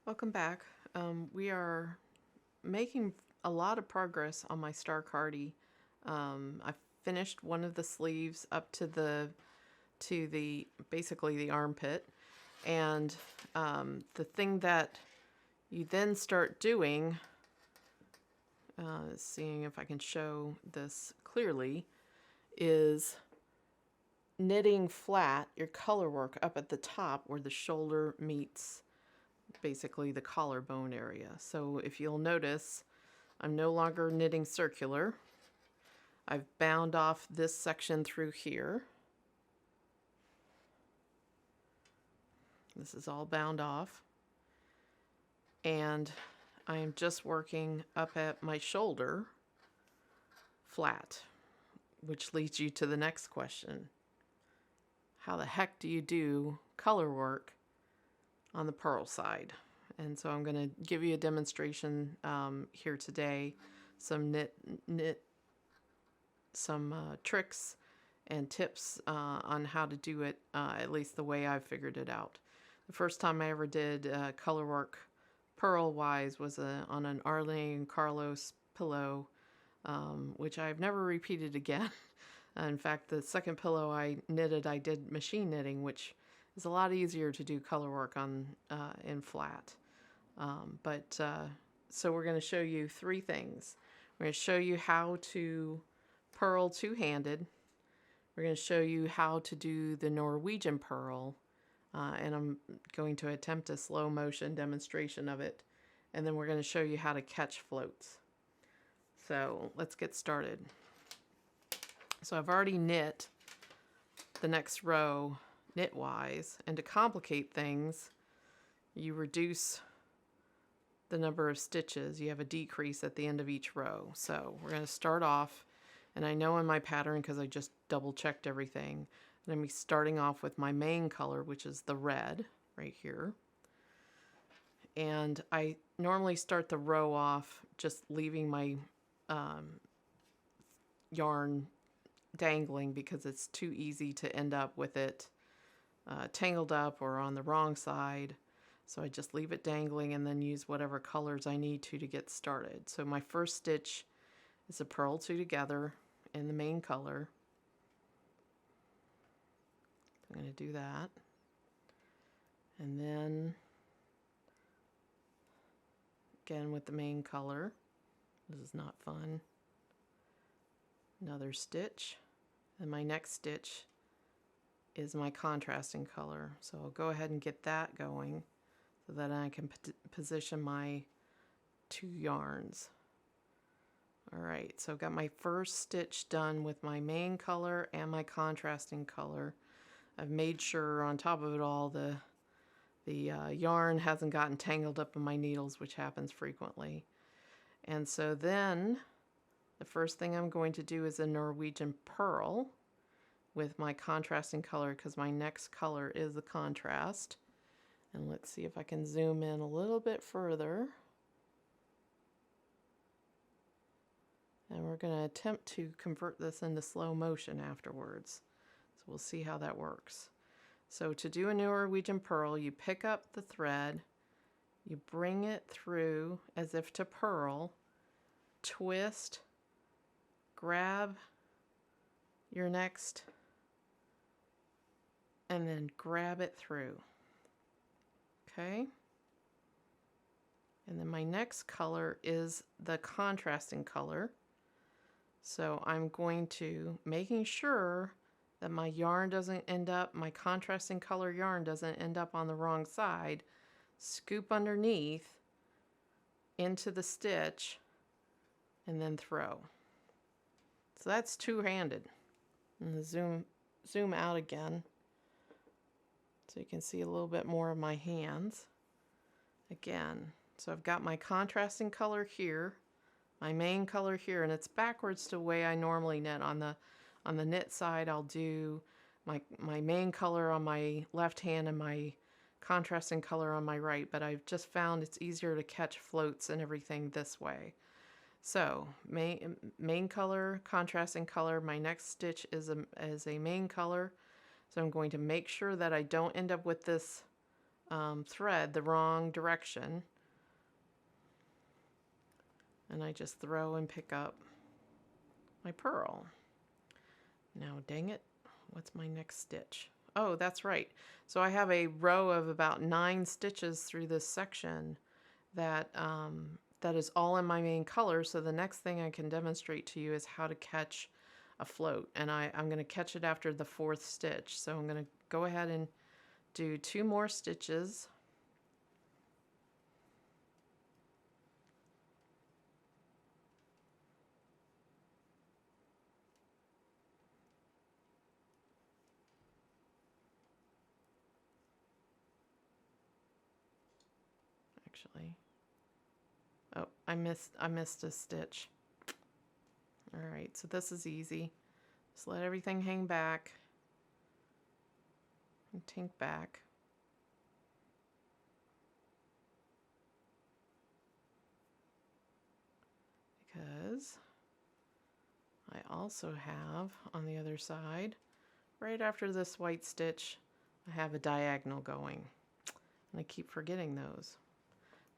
Welcome back. We are making a lot of progress on my Star Cardi. I finished one of the sleeves up to the basically the armpit, and the thing that you then start doing, seeing if I can show this clearly, is knitting flat your color work up at the top where the shoulder meets basically the collarbone area. So if you'll notice, I'm no longer knitting circular. I've bound off this section through here. This is all bound off. And I am just working up at my shoulder flat, which leads you to the next question. How the heck do you do color work on the purl side? And so I'm going to give you a demonstration here today, some tricks and tips on how to do it, at least the way I've figured it out. The first time I ever did color work Purlwise was on an Arlene Carlos pillow, which I've never repeated again. In fact, the second pillow I knitted, I did machine knitting, which is a lot easier to do color work on in flat. So we're going to show you three things. We're going to show you how to purl two-handed. We're going to show you how to do the Norwegian purl, and I'm going to attempt a slow motion demonstration of it. And then we're going to show you how to catch floats. So let's get started. So I've already knit the next row knitwise, and to complicate things, you reduce the number of stitches. You have a decrease at the end of each row. So we're going to start off, and I know in my pattern because I just double checked everything, I'm going to be starting off with my main color, which is the red right here. And I normally start the row off just leaving my yarn dangling because it's too easy to end up with it tangled up or on the wrong side. So I just leave it dangling and then use whatever colors I need to get started. So my first stitch is a purl two together in the main color. I'm going to do that. And then again with the main color. This is not fun. Another stitch. And my next stitch is my contrasting color. So I'll go ahead and get that going so that I can position my two yarns. Alright, so I've got my first stitch done with my main color and my contrasting color. I've made sure on top of it all the yarn hasn't gotten tangled up in my needles, which happens frequently. And so then the first thing I'm going to do is a Norwegian purl with my contrasting color because my next color is the contrast. And let's see if I can zoom in a little bit further. And we're going to attempt to convert this into slow motion afterwards. So we'll see how that works. So to do a Norwegian purl, you pick up the thread, you bring it through as if to purl, twist, grab your next, and then grab it through. Okay? And then my next color is the contrasting color. So I'm going to, making sure that my yarn doesn't end up, my contrasting color yarn doesn't end up on the wrong side, scoop underneath into the stitch and then throw. So that's two-handed. And zoom out again so you can see a little bit more of my hands. Again, so I've got my contrasting color here, my main color here, and it's backwards to the way I normally knit. On the knit side, I'll do my main color on my left hand and my contrasting color on my right, but I've just found it's easier to catch floats and everything this way. So main color, contrasting color, my next stitch is a main color. So I'm going to make sure that I don't end up with this thread the wrong direction, and I just throw and pick up my purl. Now, dang it, what's my next stitch? Oh, that's right. So I have a row of about 9 stitches through this section that that is all in my main color. So the next thing I can demonstrate to you is how to catch a float, and I'm going to catch it after the 4th stitch. So I'm going to go ahead and do 2 more stitches. Actually, oh, I missed a stitch. All right, so this is easy. Just let everything hang back and tink back. Because I also have on the other side, right after this white stitch, I have a diagonal going. And I keep forgetting those.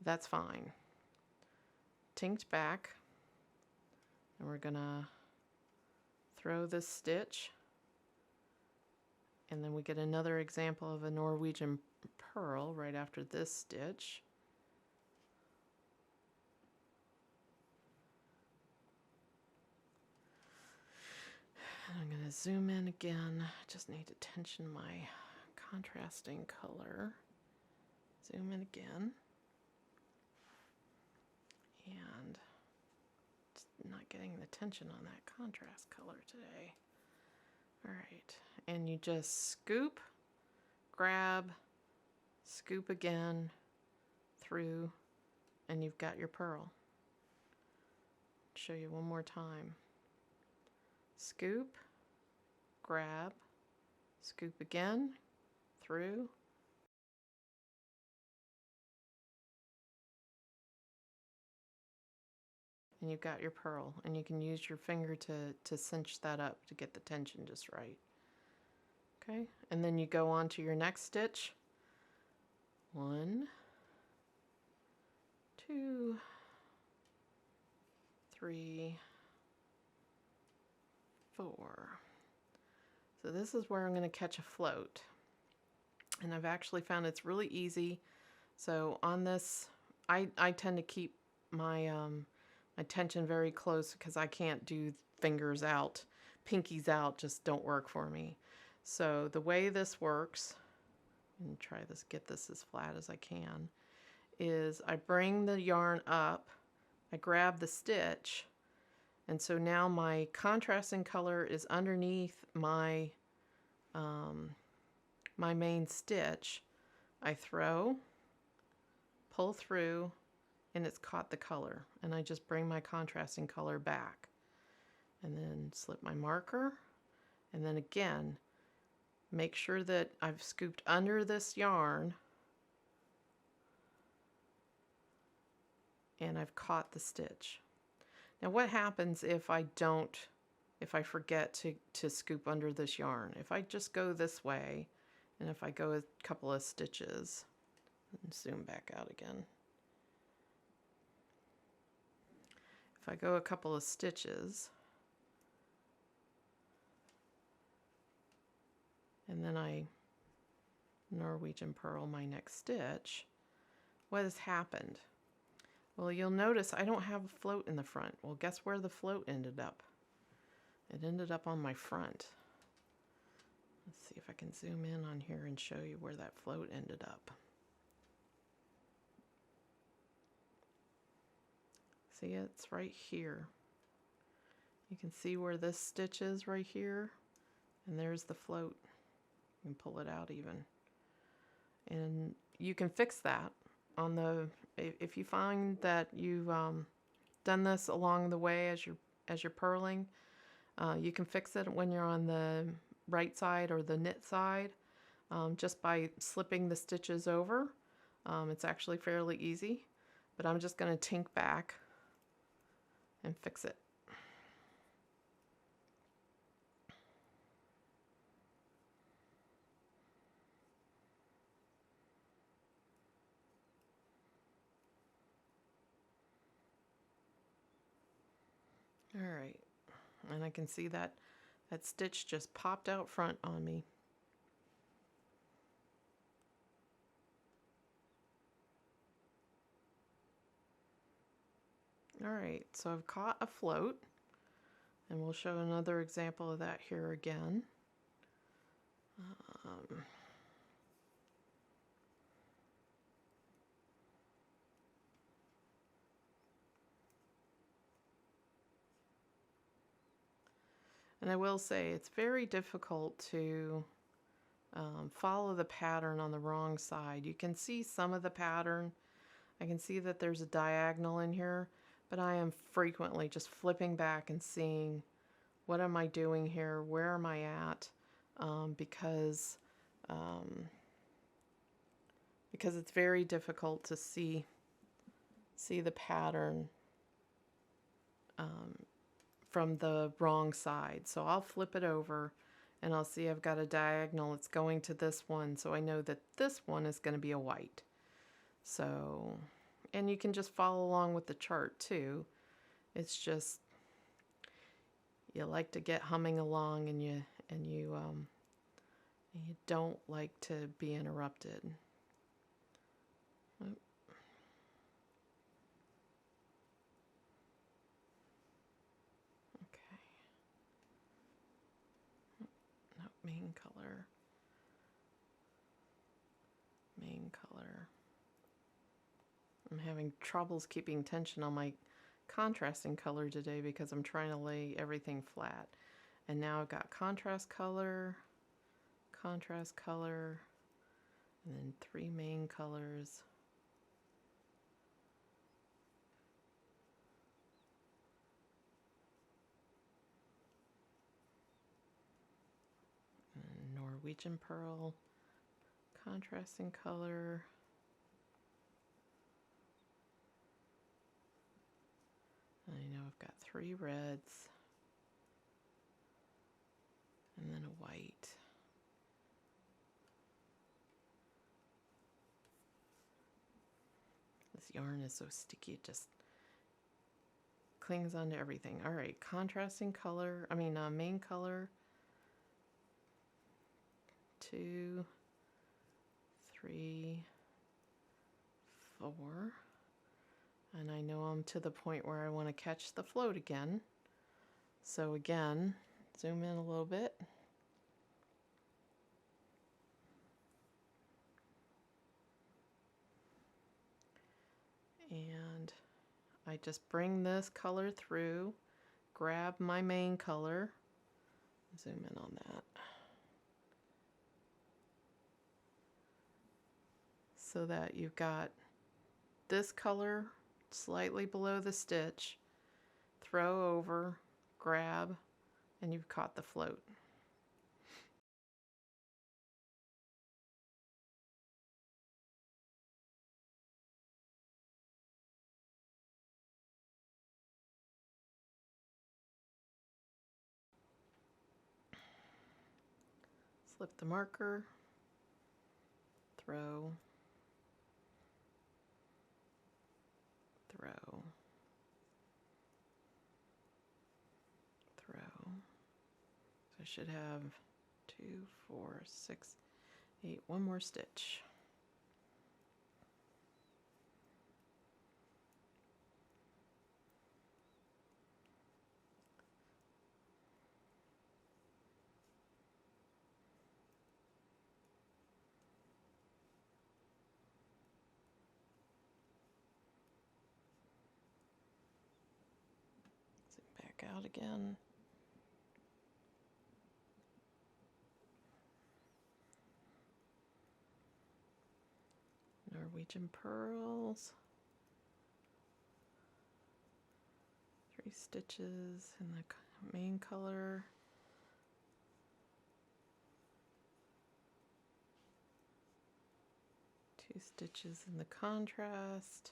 That's fine. Tinked back, and we're gonna throw this stitch, and then we get another example of a Norwegian purl right after this stitch. And I'm gonna zoom in again. Just need to tension my contrasting color. Zoom in again. And just not getting the tension on that contrast color today. All right, and you just scoop, grab, scoop again, through, and you've got your purl. Show you one more time. Scoop, grab, scoop again, through, and you've got your purl, and you can use your finger to cinch that up to get the tension just right. Okay, and then you go on to your next stitch. 1, 2, 3, 4. So this is where I'm going to catch a float, and I've actually found it's really easy. So on this, I tend to keep my my tension very close because I can't do fingers out. Pinkies out just don't work for me. So the way this works, and try this, get this as flat as I can, is I bring the yarn up, I grab the stitch, and so now my contrasting color is underneath my my main stitch. I throw, pull through, and it's caught the color, and I just bring my contrasting color back, and then slip my marker, and then again make sure that I've scooped under this yarn and I've caught the stitch. Now what happens if I forget to scoop under this yarn? If I just go this way, and if I go a couple of stitches, and zoom back out again. If I go a couple of stitches, and then I Norwegian purl my next stitch, what has happened? Well, you'll notice I don't have a float in the front. Well, guess where the float ended up? It ended up on my front. Let's see if I can zoom in on here and show you where that float ended up. See, it's right here. You can see where this stitch is right here, and there's the float. You can pull it out even. And you can fix that on the, if you find that you've done this along the way as you're purling, you can fix it when you're on the right side or the knit side, just by slipping the stitches over. It's actually fairly easy, but I'm just going to tink back and fix it. All right, and I can see that that stitch just popped out front on me. All right, so I've caught a float, and we'll show another example of that here again. And I will say it's very difficult to follow the pattern on the wrong side. You can see some of the pattern. I can see that there's a diagonal in here, but I am frequently just flipping back and seeing what am I doing here, where am I at, because it's very difficult to see the pattern from the wrong side. So I'll flip it over and I'll see I've got a diagonal. It's going to this one, so I know that this one is going to be a white. So, and you can just follow along with the chart too. It's just you like to get humming along, and you don't like to be interrupted. Oh. Okay. No, main color. Main color. I'm having troubles keeping tension on my contrasting color today because I'm trying to lay everything flat. And now I've got contrast color, and then 3 main colors. And Norwegian pearl, contrasting color. I know I've got 3 reds, and then a white. This yarn is so sticky, it just clings onto everything. All right, contrasting color, main color, 2, 3, 4. And I know I'm to the point where I want to catch the float again. So again, zoom in a little bit. And I just bring this color through, grab my main color, zoom in on that. So that you've got this color slightly below the stitch, throw over, grab, and you've caught the float. Slip the marker, throw, throw, throw. So I should have 2, 4, 6, 8, one more stitch. Back out again. Norwegian pearls. 3 stitches in the main color. Two stitches in the contrast.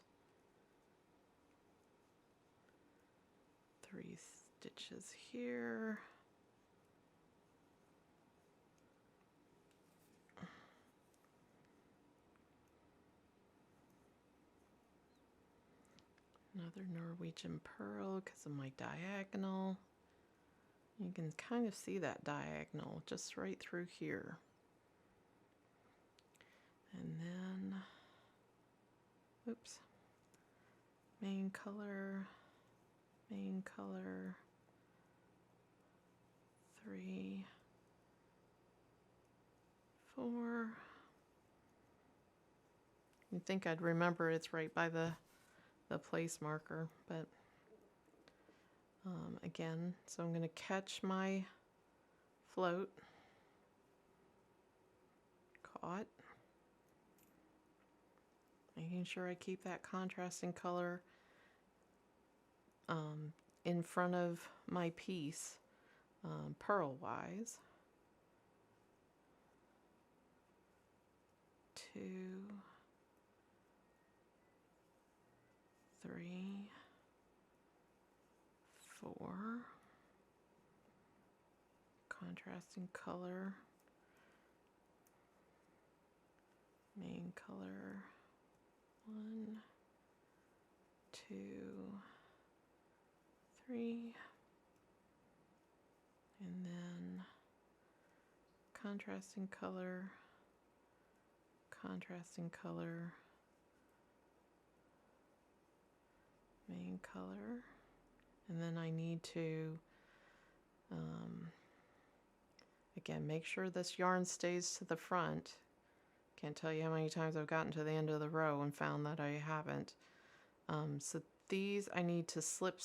3 stitches here. Another Norwegian pearl because of my diagonal. You can kind of see that diagonal just right through here. And then, oops, main color, 3, 4. You'd think I'd remember it's right by the place marker, but again, so I'm going to catch my float, caught, making sure I keep that contrasting color in front of my piece, Purlwise. 2, 3, 4, contrasting color, main color, 1, 2, 3, and then contrasting color, main color, and then I need to again make sure this yarn stays to the front. Can't tell you how many times I've gotten to the end of the row and found that I haven't. So these I need to slip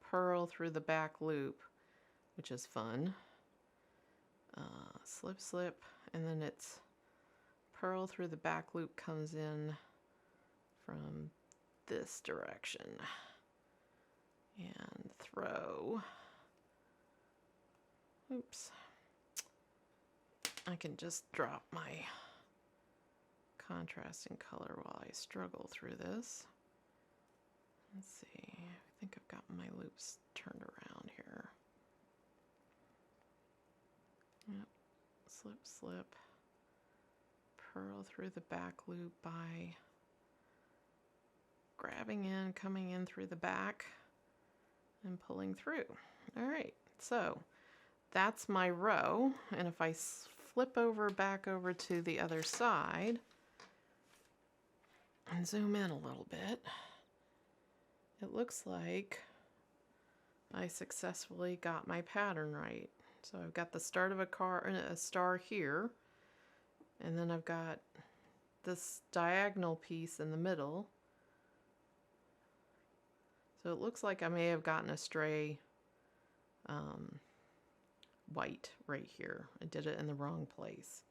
purl through the back loop, which is fun. Slip, and then it's purl through the back loop, comes in from this direction, and throw. Oops. I can just drop my contrasting color while I struggle through this. Let's see, I think I've got my loops turned around here. Yep, slip, purl through the back loop by grabbing in, coming in through the back, and pulling through. All right, so that's my row, and if I flip over back over to the other side and zoom in a little bit, it looks like I successfully got my pattern right. So I've got the start of a star here, and then I've got this diagonal piece in the middle. So it looks like I may have gotten a stray white right here. I did it in the wrong place,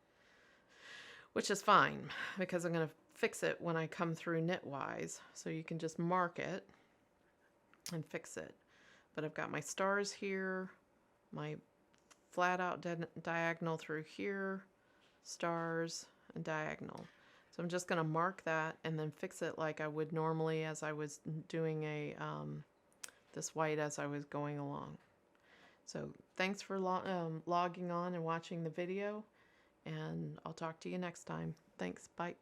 which is fine because I'm going to fix it when I come through knitwise. So you can just mark it and fix it. But I've got my stars here, my flat out diagonal through here, stars and diagonal. So I'm just going to mark that and then fix it like I would normally as I was doing this white as I was going along. So thanks for logging on and watching the video, and I'll talk to you next time. Thanks, bye.